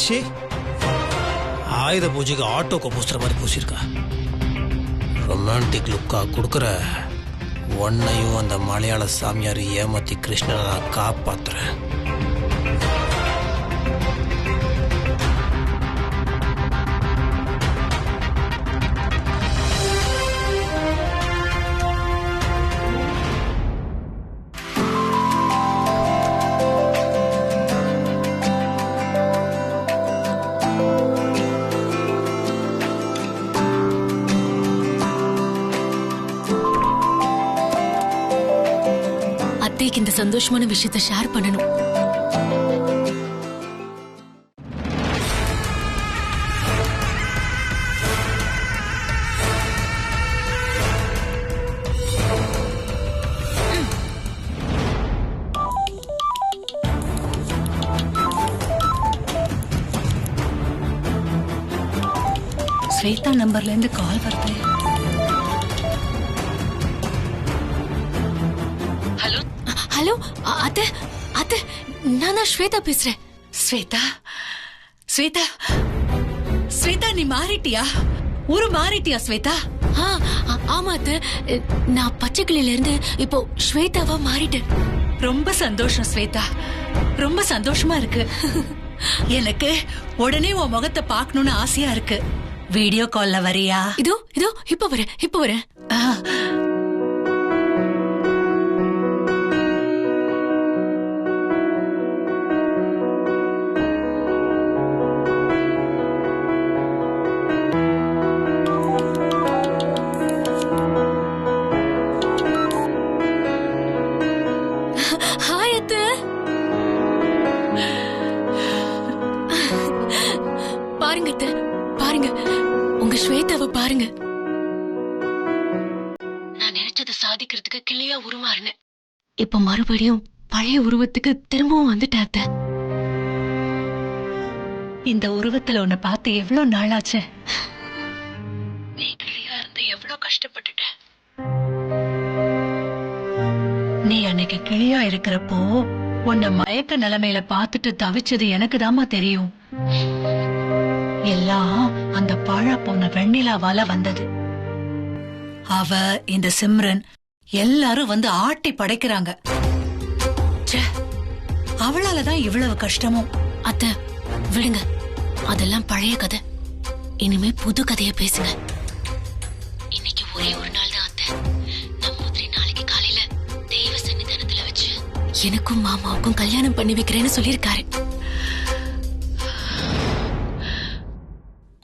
ச்சே, ஆயுத பூஜைக்கு ஆட்டோக்கு பூசுற மாதிரி பூசிருக்கா. ரொமான்டிக் லுக்கா கொடுக்குற ஒன்னையும் அந்த மலையாள சாமியார் ஏமாத்தி கிருஷ்ணனை நான் காப்பாத்துறேன். அத்தைக்கு இந்த சந்தோஷமான விஷயத்தை ஷேர் பண்ணணும். ஸ்வேதா நம்பர்ல இருந்து கால் வருது. ஹலோ ஹலோ அத்தை, அத்தை நான் தான் ஸ்வேதா பேசுறேன். ஸ்வேதா, ஸ்வேதா, ஸ்வேதா நீ மாறிட்டியா? ஊரு மாறிட்டியா ஸ்வேதா? ஆமா அத்தை, நான் பச்சைக்கிளியில இருந்து இப்போ ஸ்வேதாவா மாறிட்டேன். ரொம்ப சந்தோஷம் ஸ்வேதா, ரொம்ப சந்தோஷமா இருக்கு. எனக்கு உடனே உன் முகத்தை பார்க்கணும்னு ஆசையா இருக்கு. வீடியோ கால்ல வரியா? இதோ இதோ இப்ப வரேன், இப்ப வரேன். ஹாய் அத்தை. பாருங்க அத்தை, பாருங்க உங்க ஸ்வேதாவை பாருங்க. நான் நினைச்சதை சாதிக்கிறதுக்கு கிளியா உருமாறினேன். இப்ப மறுபடியும் பழைய உருவத்துக்கு திரும்பவும் வந்துட்டேன் அத்தை. இந்த உருவத்துல உன்னை பார்த்து எவ்வளவு நாளாச்சு. நீ கிளியா இருந்து எவ்வளவு கஷ்டப்பட்டுட்ட. நீ அன்னைக்கு கிளியா இருக்கிறப்போ உன்னை மயக்க நிலைமையில பார்த்துட்டு தவிச்சது எனக்கு தாமா தெரியும். எல்லாம் அந்த பாழா போன வெண்ணிலாவால வந்தது. அவ இந்த சிம்ரன் எல்லாரும் வந்து ஆட்டி படைக்கிறாங்க. அவளாலதான் இவ்வளவு கஷ்டமும். அத்தை விடுங்க, அதெல்லாம் பழைய கதை. இனிமே புது கதைய பேசுங்க. இன்னைக்கு ஒரே ஒரு நாள் தான் அத்தை. நம்பூதிரி நாளைக்கு காலையில தெய்வ சன்னிதானத்துல வச்சு எனக்கும் மாமாவுக்கும் கல்யாணம் பண்ணி வைக்கிறேன்னு சொல்லியிருக்காரு.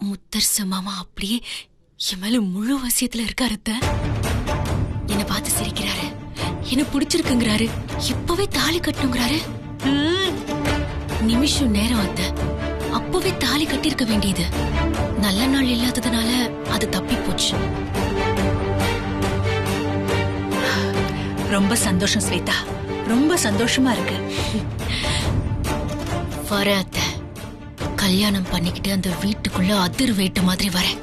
முத்தரசு மாமா அப்படியே என் மேல முழு வசியத்துல இருக்காரு அத்தை. என்ன பார்த்து சிரிக்கிறாரு, என்ன பிடிச்சிருக்குங்கிறாரு, இப்பவே தாலி கட்டணுங்கிறாரு. நிமிஷம் நேரம் அத்தை, அப்பவே தாலி கட்டிருக்க வேண்டியது. நல்ல நாள் இல்லாததுனால அது தப்பி போச்சு. ரொம்ப சந்தோஷம் ஸ்வேதா, ரொம்ப சந்தோஷமா இருக்கு. வர அத்தை, கல்யாணம் பண்ணிக்கிட்டு அந்த வீட்டுக்குள்ள அதிர் வேட்டு மாதிரி வரேன்.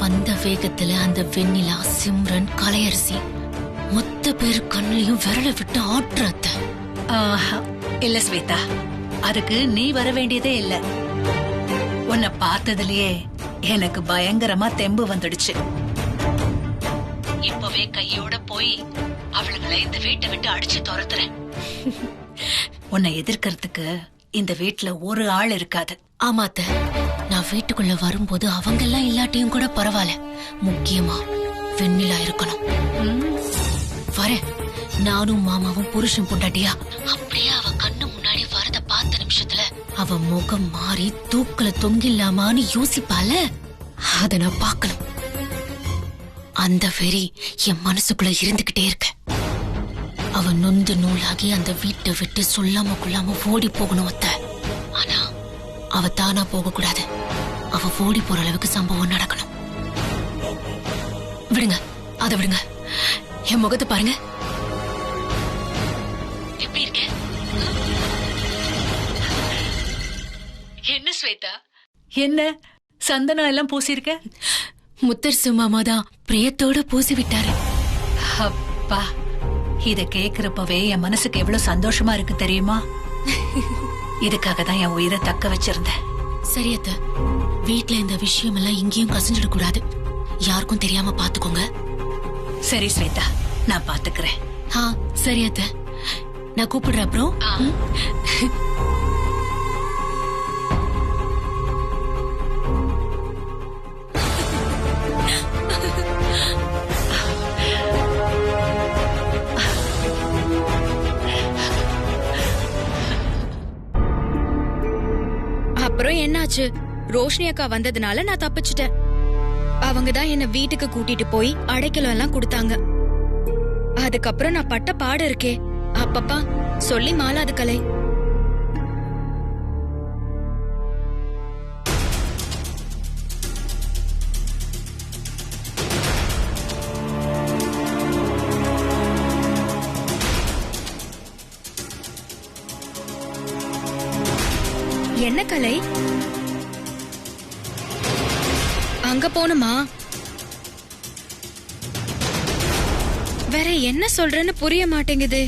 வந்த வேகத்துல அந்த வெண்ணிலா, சிம்ரன், கலையரசி மொத்த பேரு கண்ணிலையும் விரல விட்டு ஆட்டுற அத்தை. இல்ல ஸ்வேதா, அதுக்கு நீ வர வேண்டியதே இல்ல. உன்னை பார்த்ததுலயே எனக்கு பயங்கரமா தெம்பு வந்துடுச்சு. இப்பவே கையோட போய் அவளுங்களை இந்த வீட்டை விட்டு அடிச்சு துரத்துறேன். உன்னை எதிர்க்கிறதுக்கு இந்த வீட்டுல ஒரு ஆள் இருக்காது. ஆமா அத்தை, நான் வீட்டுக்குள்ள வரும்போது அவங்க எல்லாம் இல்லாட்டியும் கூட பரவாயில்ல, முக்கியமா வெண்ணிலா இருக்கணும். வரேன். நானும் மாமாவும் புருஷன் பொண்டாட்டியா அப்படியே அவ கண்ணு முன்னாடி வரத பார்த்த நிமிஷத்துல அவ முகம் மாறி தூக்கல தொங்கில்லாமான்னு யோசிப்பால, அத நான் பார்க்கணும். அந்த வெறி என் மனசுக்குள்ள இருந்துகிட்டே இருக்க. அவ நொந்து நூலாகி அந்த வீட்டை விட்டு சொல்லாம கொள்ளாம ஓடி போகணும் அத்தை. ஆனா அவ தானா போக கூடாது. அவ ஓடி போற அளவுக்கு சம்பவம் நடக்கணும். விடுங்க, அத விடுங்க. என் முகத்தை பாருங்க, எப்படி இருக்க? என்ன ஸ்வேதா, என்ன சந்தனம் எல்லாம் பூசிருக்க? முத்தரசு மாமா தான் பிரியத்தோட பூசி விட்டாரு. அப்பா, இத கேக்குறப்பவே என் மனசுக்கு எவ்வளவு சந்தோஷமா இருக்கு தெரியுமா? இதுக்காக தான் என் உயிரை தக்க வச்சிருந்தேன். சரி அத்தை, வீட்ல இந்த விஷயம் எல்லாம் இங்கேயும் கசிஞ்சிட கூடாது. யாருக்கும் தெரியாம பாத்துக்கோங்க. சரி ஸ்வேதா, நான் பாத்துக்கிறேன். சரி அத்தை, நான் கூப்பிடுறேன் அப்புறம். அப்புறம் என்னாச்சு? ரோஷினி அக்கா வந்ததுனால நான் தப்பிச்சிட்டேன். அவங்க தான் என்ன வீட்டுக்கு கூட்டிட்டு போய் அடைக்கலம் எல்லாம் கொடுத்தாங்க. அதுக்கப்புறம் நான் பட்ட பாடு இருக்கே, அப்பப்பா சொல்லி மாலாது கலை. என்ன கலை? அங்க போணுமா? வேற என்ன சொல்றேன்னு புரிய மாட்டேங்குது.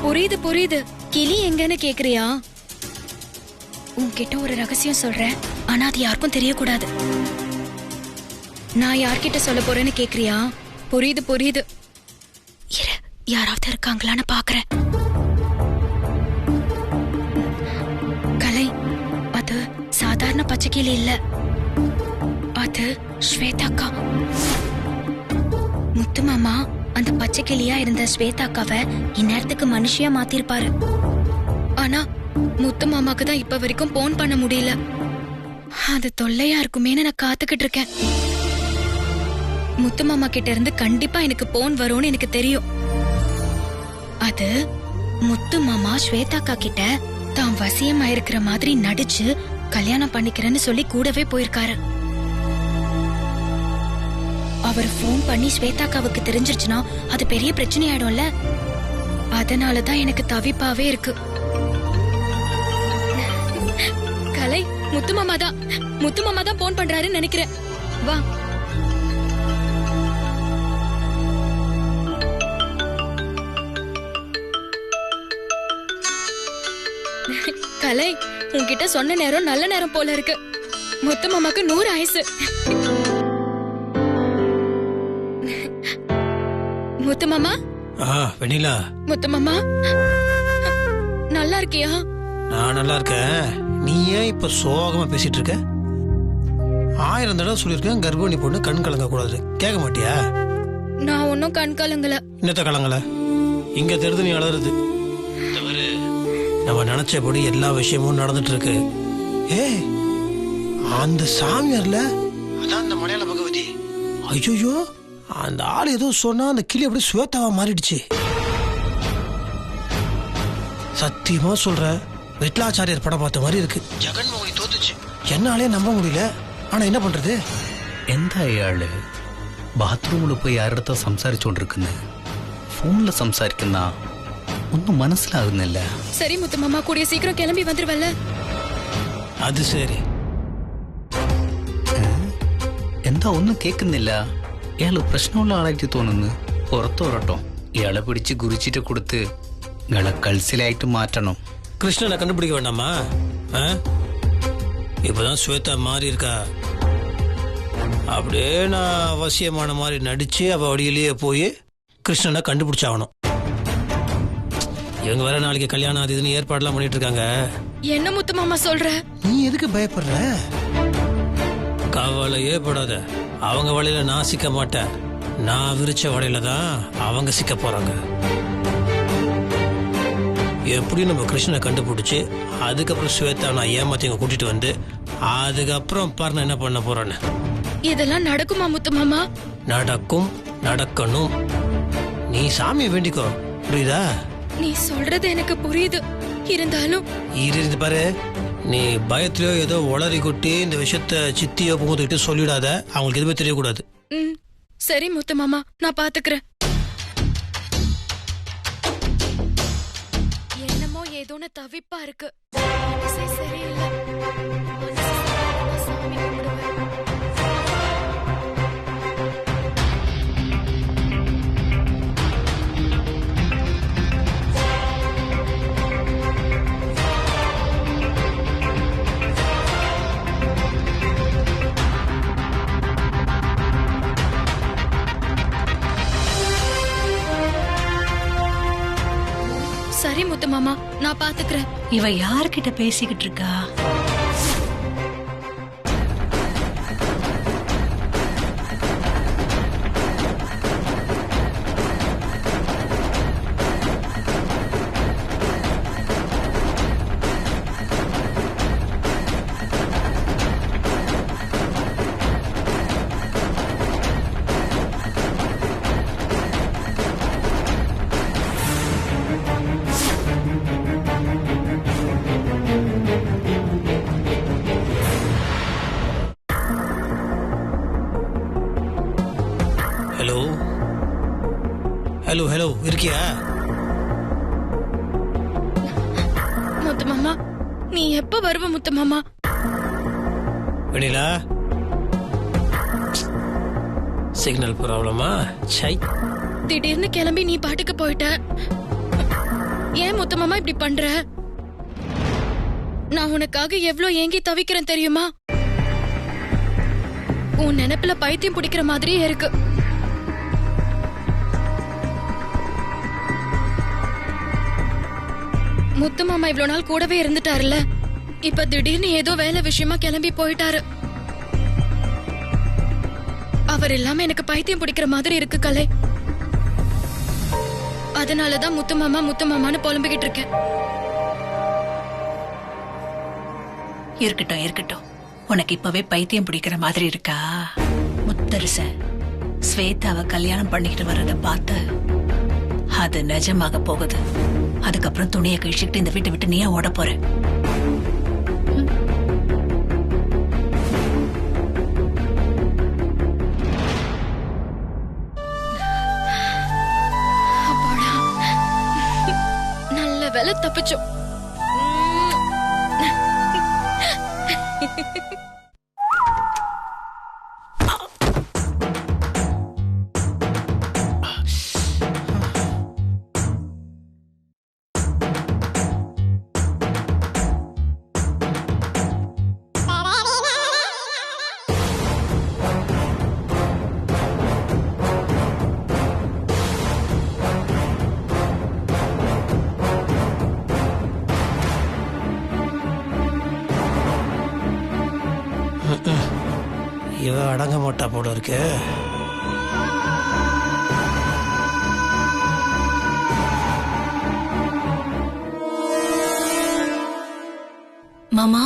புரியுது புரியுது. கிளி எங்கன்னு கேக்குறியா? உன்கிட்ட ஒரு ரகசியம் சொல்றேன், ஆனா அது யாருக்கும் தெரியக்கூடாது. நான் யார்கிட்ட சொல்ல போறேன்னு கேக்குறியா? புரியுது புரியுது. இரு, யாராவது இருக்காங்களான்னு பாக்குறேன். கலை, அது சாதாரண பச்சைக்கிளி இல்ல, அது ஸ்வேதாக்கா. முத்து மாமா அந்த பச்சைக்கிளியா இருந்த ஸ்வேதாக்காவை இந்நேரத்துக்கு மனுஷியா மாத்திருப்பாரு. ஆனா முத்து மாமாக்கு தான் இப்ப வரைக்கும் போன் பண்ண முடியல. அது தொல்லையா இருக்குமேன்னு நான் காத்துக்கிட்டு இருக்கேன். முத்து மாமா கிட்ட இருந்து கண்டிப்பா எனக்கு போன் வரும்னு எனக்கு தெரியும். அது முத்து மாமா ஸ்வேதாக்கா கிட்ட தான் வசியமா இருக்கிற மாதிரி நடிச்சு கல்யாணம் பண்ணிக்கிறேன்னு சொல்லி கூடவே போயிருக்காரு. அவர் போன் பண்ணி ஸ்வேதாக்காவுக்கு தெரிஞ்சிருச்சுன்னா அது பெரிய பிரச்சனை ஆயிடும்ல. அதனாலதான் எனக்கு தவிப்பாவே இருக்கு. கலை, முத்து மாமா தான் போன் பண்றாருன்னு நினைக்கிறேன். வா. கலை, உன்கிட்ட சொன்ன நேரம் நல்ல நேரம் போல இருக்கு. முத்து மாமாக்கு 100 ஆயுசு. முத்து மாமா. வெண்ணிலா. முத்து மாமா, நல்லா இருக்கியா? நான் நல்லா இருக்கேன். நீ ஏன் இப்ப சோகமா பேசிட்டு இருக்க? 1000 தடவை சொல்லிருக்கேன், கர்ப்பிணி பொண்ணு கண் கலங்க கூடாது. கேட்க மாட்டியா? நான் ஒன்னும் கண் கலங்கல. என்னத்த கலங்கல? இங்க தெரிது நீ அழறது. நம்ம நினைச்சபடி எல்லா விஷயமும் நடந்துட்டு இருக்கு. அந்த சாமியார்ல அதான் அந்த மலையாள பகவதி. ஐயோ, அந்த ஆள் ஏதோ சொன்னா அந்த கிளி அப்படியே ஸ்வேதாவா மாறிடுச்சு. சத்தியமா சொல்ற, விட்லாச்சாரியார் படம் பார்த்த மாதிரி இருக்கு. ஜெகன்மோகனி தோத்துச்சு. என்னாலே நம்ப முடியல. ஆனா என்ன பண்றது? എന്താ അയാള് ബാത്റൂമിൽ പോയി ആരുടെ സംസാരിച്ചോണ്ടിരിക്കുന്നു? ഫോണിൽ സംസാരിക്കുന്ന ഒന്നും മനസ്സിലാകുന്നില്ല. சரி முத்து மாமா, கூடிய சீக்கிரம் கிளம்பி வந்துருவல்ல? அது சரி. എന്താ ഒന്നും കേൾക്കുന്നില്ല? ഇയാള് പ്രശ്നമുള്ള ആളായിട്ട് തോന്നുന്നു. പുറത്തു വരട്ടോ. ഇയാളെ പിടിച്ച് ഗുരുച്ചിട്ട് കൊടുത്ത് ഇയാളെ കൾസിലായിട്ട് മാറ്റണം. கிருஷ்ணனை கண்டுபிடிக்க வேண்டாமா? இப்பதான் ஸ்வேதா மாறி இருக்கா. அப்படியே நான் அவசியமான மாதிரி நடிச்சு அவ வழியிலேயே போய் கிருஷ்ணனை கண்டுபிடிச்சாகணும். இவங்க வேற நாளைக்கு கல்யாணம் அது இதுன்னு ஏற்பாடுலாம் பண்ணிட்டு இருக்காங்க. என்ன முத்து மாமா சொல்ற? நீ எதுக்கு பயப்படுற? கவலையே படாத. அவங்க வலையில நான் சிக்க மாட்டேன். நான் விரிச்ச வலையில தான் அவங்க சிக்க போறாங்க. எப்படி நம்ம கிருஷ்ணனை கண்டுபிடிச்சு அதுக்கப்புறம் ஸ்வேதா நான் ஏமாத்தி கூட்டிட்டு வந்து அதுக்கப்புறம் பாரு என்ன பண்ண போறேன்னு. இதெல்லாம் நடக்குமா முத்து மாமா? நடக்கும், நடக்கணும். நீ சாமியை வேண்டிக்கோ, புரியுதா? நீ சொல்றது எனக்கு புரியுது. இருந்தாலும் இருந்து பாரு, நீ பயத்திலயோ ஏதோ உளறி கொட்டி இந்த விஷயத்த சித்தியோ புகுந்துக்கிட்டு சொல்லிடாத. அவங்களுக்கு எதுவுமே தெரியக்கூடாது. சரி முத்து மாமா, நான் பாத்துக்கிறேன். என்னமோ ஏதோன்னு தவிப்பா இருக்கு. மனசே சரியில்லை. சாமி கும்பிடுவேன். சரி முத்து மாமா, நான் பாத்துக்கிறேன். இவ யார்கிட்ட பேசிக்கிட்டு இருக்கா? ஹலோ ஹலோ ஹலோ, இருக்கியா? முத்து மாமா, நீ எப்ப வருவ முத்து மாமா? வெண்ணிலா, சிக்னல் ப்ராப்ளமா? சை, திடீர்னு கிளம்பி நீ பாட்டுக்கு போயிட்ட. ஏன் முத்து மாமா இப்படி பண்ற? நான் உனக்காக எவ்வளவு ஏங்கி தவிக்கிறேன் தெரியுமா? உன் நினைப்புல பைத்தியம் பிடிக்கிற மாதிரியே இருக்கு. முத்து மாமா இவ்வளவு நாள் கூடவே இருந்துட்டாருல, இப்ப திடீர்னு ஏதோ வேலை விஷயமா கிளம்பி போயிட்டாரு. அவர் இல்லாம எனக்கு பைத்தியம் பிடிக்கிற மாதிரி இருக்கு கலை. அதனாலதான் முத்து மாமான்னு புலம்பிக்கிட்டு இருக்கேன். இருக்கட்டும் இருக்கட்டும், உனக்கு இப்பவே பைத்தியம் பிடிக்கிற மாதிரி இருக்கா? முத்தரச ஸ்வேதாவை கல்யாணம் பண்ணிக்கிட்டு வர்றத பார்த்து அது நிஜமாக போகுது. அதுக்கப்புறம் துணியை கழிச்சுக்கிட்டு இந்த வீட்டை விட்டு நீயா ஓட போற? அப்பாடா, நல்ல வேலை தப்பிச்சோம். இவ அடங்க மாட்டா போல இருக்கு. மாமா,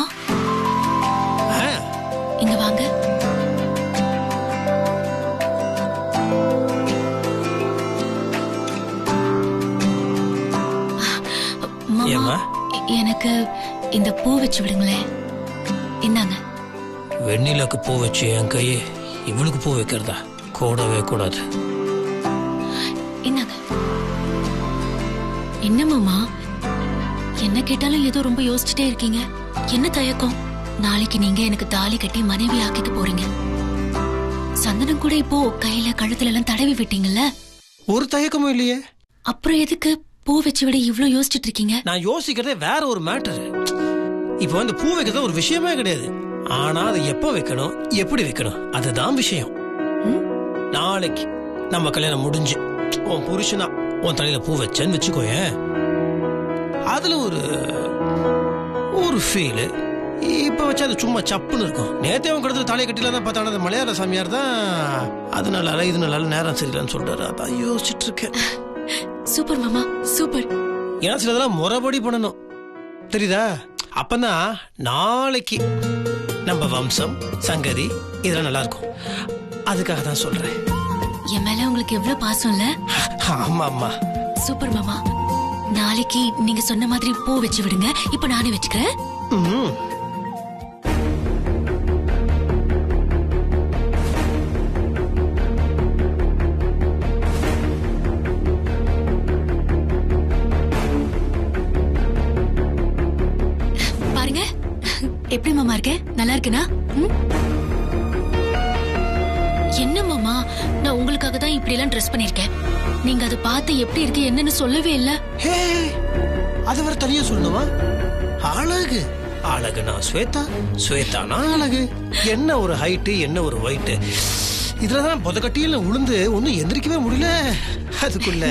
இங்க வாங்க. மாமா, எனக்கு இந்த பூ வச்சு விடுங்களேன். இந்தாங்க. வெண்ணிலாக்கு பூ வச்சு என் கையே இவளுக்கு பூ வைக்கிறதா? கூடவே கூடாது. இந்தாங்க. என்ன மாமா, என்ன கேட்டாலும் ஏதோ ரொம்ப யோசிச்சுட்டே இருக்கீங்க. என்ன தயக்கம்? நாளைக்கு நீங்க எனக்கு தாலி கட்டி மனைவி ஆக்கிக்க போறீங்க. சந்தனம் கூட இப்போ கையில கழுத்துல எல்லாம் தடவி விட்டீங்கல்ல. ஒரு தயக்கமும் இல்லையே. அப்புறம் எதுக்கு பூ வச்சு விட இவ்ளோ யோசிச்சுட்டு இருக்கீங்க? நான் யோசிக்கிறதே வேற ஒரு மேட்டர். இப்போ வந்து பூ வைக்கிறது ஒரு விஷயமே கிடையாது. ஆனா அதை எப்ப வைக்கணும், எப்படி வைக்கணும், அதுதான் விஷயம். நாளைக்கு நம்ம கல்யாணம் முடிஞ்சு உன் புருஷனா உன் தலையில பூ வச்சேன்னு வச்சுக்கோயேன், அதுல ஒரு ஃபீல். இப்ப வச்சா அது சும்மா சப்புன்னு இருக்கும். நேத்தே அவன் கடத்துல தலையை கட்டில தான் பார்த்தான அந்த மலையாள சாமியார் தான் அது நல்லா இது நல்லா நேரம் சரியில்லைன்னு சொல்றாரு. அதான் யோசிச்சுட்டு இருக்கேன். சூப்பர் மாமா, சூப்பர். ஏன்னா சிலதெல்லாம் முறைப்படி பண்ணணும், தெரியுதா? அப்பதான் நாளைக்கு நம்ம வம்சம் சங்கதி இதெல்லாம் நல்லா இருக்கும். அதுக்காக தான் சொல்றேன். என் மேல உங்களுக்கு எவ்வளவு பாசம் இல்ல? ஆமா ஆமா. சூப்பர் மாமா. நாளைக்கு நீங்க சொன்ன மாதிரி பூ வச்சு விடுங்க. இப்ப நானே வச்சுக்கிறேன். பாருங்க எப்படி மாமா இருக்கேன்? நல்லா இருக்குனா? என்ன மாமா, நான் உங்களுக்காக தான் இப்படி எல்லாம் ட்ரெஸ் பண்ணிருக்கேன். நீங்க அதை பார்த்து எப்படி இருக்கு என்னன்னு சொல்லவே இல்ல. அது வர தனியா சொல்லணுமா? அழகு அழகுனா ஸ்வேதா, ஸ்வேதானா அழகு. என்ன ஒரு ஹைட்டு, என்ன ஒரு வெயிட். இதுலதான் பொதக்கட்டியில உளுந்து ஒன்னும் எந்திரிக்கவே முடியல. அதுக்குள்ள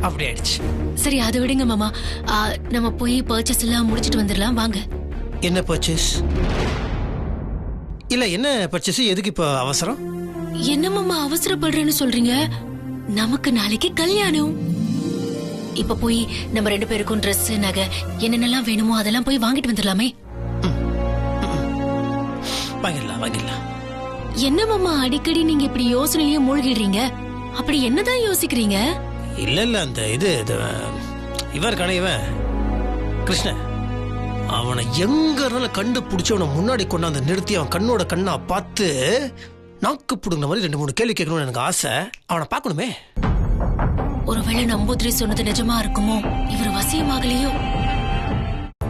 அப்படி ஆயிடுச்சு. சரி அதை விடுங்க மாமா. நம்ம போய் பர்ச்சேஸ் எல்லாம் முடிச்சிட்டு வந்துடலாம் வாங்க. என்ன பர்ச்சேஸ்? இல்ல என்ன பர்ச்சேஸ்? எதுக்கு இப்ப அவசரம்? என்ன மாமா அவசரப்படுறேன்னு சொல்றீங்க? நமக்கு நாளைக்கு கல்யாணம். இப்ப போய் நம்ம 2 பேருக்கும் ட்ரெஸ் நகை என்னென்னலாம் வேணுமோ அதெல்லாம் போய் வாங்கிட்டு வந்துடலாமே. வாங்கிடலாம். என்ன மாமா அடிக்கடி நீங்க இப்படி யோசனையிலேயே மூழ்கிடுறீங்க? அப்படி என்னதான் யோசிக்கிறீங்க? இல்ல அந்த இவர் கணையவன் கிருஷ்ணன், அவனை எங்க இருந்தாலும் கண்டுபிடிச்சு அவனை முன்னாடி கொண்டாந்து நிறுத்தி அவன் கண்ணோட கண்ணா பார்த்து நாக்கு புடுங்கின மாதிரி 2-3 கேள்வி கேட்கணும்னு எனக்கு ஆசை. அவனை பார்க்கணுமே. ஒருவேளை நம்பூதிரி சொன்னது நிஜமா இருக்குமோ? இவர் வசியமாகலையோ?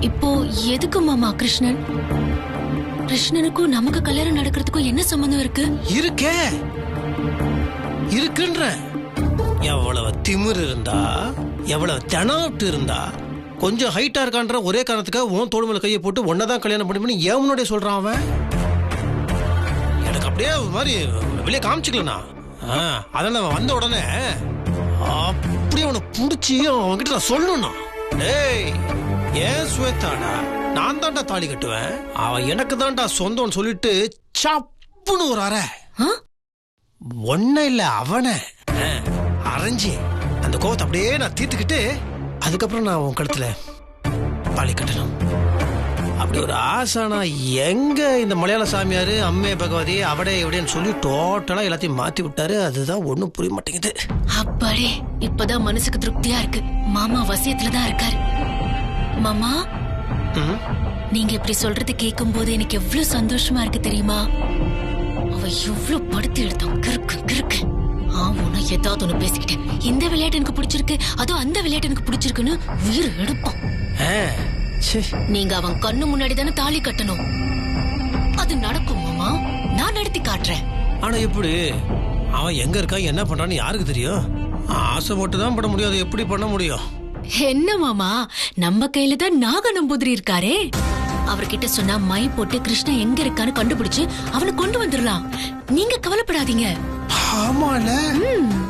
இப்போ எதுக்கு மாமா கிருஷ்ணன்? கிருஷ்ணனுக்கும் நமக்கு கல்யாணம் நடக்கிறதுக்கும் என்ன சம்பந்தம் இருக்கு? இருக்குன்ற எவ்வளவு திமிர் இருந்தா, எவ்வளவு தெனாட்டு இருந்தா, கொஞ்சம் ஹைட்டா இருக்கான்ற ஒரே காரணத்துக்காக உன் தோடு மேல கையை போட்டு ஒன்னதான் கல்யாணம் பண்ணி ஏன் முன்னாடியே சொல்றான் அவன்? எனக்கு அப்படியே ஒரு மாதிரி வெளியே காமிச்சுக்கலண்ணா. அதான் அவன் வந்த உடனே அப்படியே அவனை புடிச்சு அவன்கிட்ட நான் சொல்லணும்னா, டேய் ஏன் ஸ்வேதாடா, நான் தான்டா தாலி கட்டுவேன், அவன் எனக்கு தான்டா சொந்தம்னு சொல்லிட்டு சப்புன்னு ஒரு அறை. ஒன்ன இல்ல அவனை அரைஞ்சி அந்த கோவத்தை அப்படியே நான் தீர்த்துக்கிட்டு அதுக்கப்புறம் நான் உன் கழுத்துல தாலி கட்டணும். அப்படி ஒரு ஆசானா எங்க இந்த மலையாள சாமியாரு அம்மே பகவதி அவடே இப்படின்னு சொல்லி டோட்டலா எல்லாத்தையும் மாத்தி விட்டாரு. அதுதான் ஒண்ணும் புரிய மாட்டேங்குது. அப்பாடே இப்பதான் மனசுக்கு திருப்தியா இருக்கு. மாமா வசியத்துலதான் இருக்காரு. மாமா நீங்க இப்படி சொல்றது கேட்கும் போது எனக்கு எவ்வளவு சந்தோஷமா இருக்கு தெரியுமா? அவ எவ்வளவு படுத்து எடுத்தான். கிறுக்கு ஆனா ஏதாவது ஒண்ணு பேசிக்கிட்டேன். இந்த விளையாட்டு எனக்கு பிடிச்சிருக்கு, அதுவும் அந்த விளையாட்டு எனக்கு பிடிச்சிருக்குன்னு உயிர் எடுப்பான். நீங்க அவன் கண்ணு முன்னாடி தானே தாலி கட்டணும். அது நடக்கும் மாமா, நான் நடத்தி காட்டுறேன். ஆனா எப்படி? அவன் எங்க இருக்கா என்ன பண்றான்னு யாருக்கு தெரியும்? ஆசை மட்டும் தான் பட முடியாது, எப்படி பண்ண முடியும்? என்ன மாமா, நம்ம கையில தான் நாக நம்பூதிரி இருக்காரே. அவர்கிட்ட சொன்னா மை போட்டு கிருஷ்ணன் எங்க இருக்கான்னு கண்டுபிடிச்சு அவனை கொண்டு வந்துடலாம். நீங்க கவலைப்படாதீங்க. ஆமால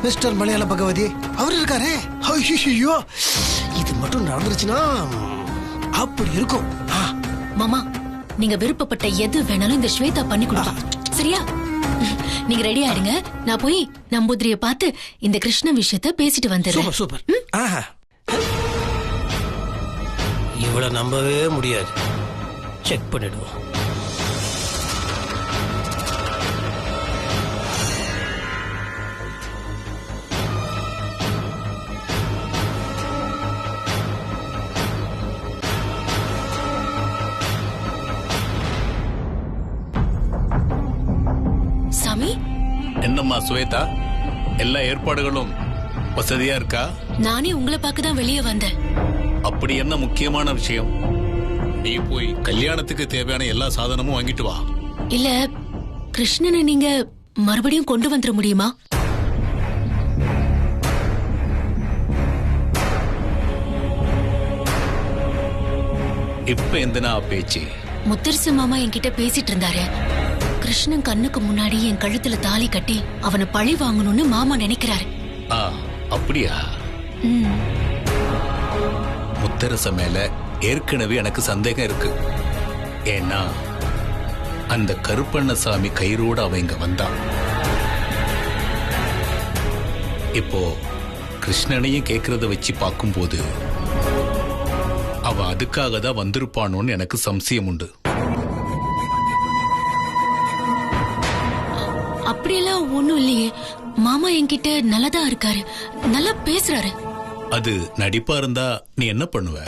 மிஸ்டர் மலையாள பகவதி அவர் இருக்காரே. ஐயோ இது மட்டும் நடந்துருச்சுன்னா அப்படி இருக்கும். மாமா நீங்க விருப்பப்பட்ட எது வேணாலும் இந்த ஸ்வேதா பண்ணி கொடுப்பா. சரியா? நீங்க ரெடி ஆயிடுங்க. நான் போய் நம்பூதிரிய பார்த்து இந்த கிருஷ்ண விஷயத்த பேசிட்டு வந்துடுறேன். சூப்பர். இவ்வளவு நம்பவே முடியாது. செக் பண்ணிடுவோம். சாமி என்னம்மா ஸ்வேதா, எல்லா ஏற்பாடுகளும் வசதியா இருக்கா? நானே உங்களை பார்க்க தான் வெளியே வந்தேன். அப்படி என்ன முக்கியமான விஷயம்? நீ போய் கல்யாணத்துக்கு தேவையான எல்லா சாதனமும் வாங்கிட்டு வா. இல்ல கிருஷ்ணனை நீங்க மறுபடியும் கொண்டு வந்துட முடியுமா? இப்ப எந்தனா பேச்சு? முத்தரசு மாமா என்கிட்ட பேசிட்டு இருந்தாரு. கிருஷ்ணன் கண்ணுக்கு முன்னாடி என் கழுத்துல தாலி கட்டி அவனை பழி வாங்கணும்னு மாமா நினைக்கிறாரு. அப்படியா? முத்தரச மேல ஏற்கனவே எனக்கு சந்தேகம் இருக்கு. ஏன்னா அந்த கருப்பண்ணசாமி கயிறோடு அவன் இங்க வந்தான். இப்போ கிருஷ்ணனையும் கேட்கறத வச்சு பார்க்கும்போது அவன் அதுக்காக தான் வந்திருப்பானோன்னு எனக்கு சம்சயம் உண்டு. அப்படியெல்லாம் ஒண்ணும் இல்லையே. மாமா என்கிட்ட நல்லதா இருக்காரு, நல்லா பேசுறாரு. அது நடிப்பா இருந்தா நீ என்ன பண்ணுவ?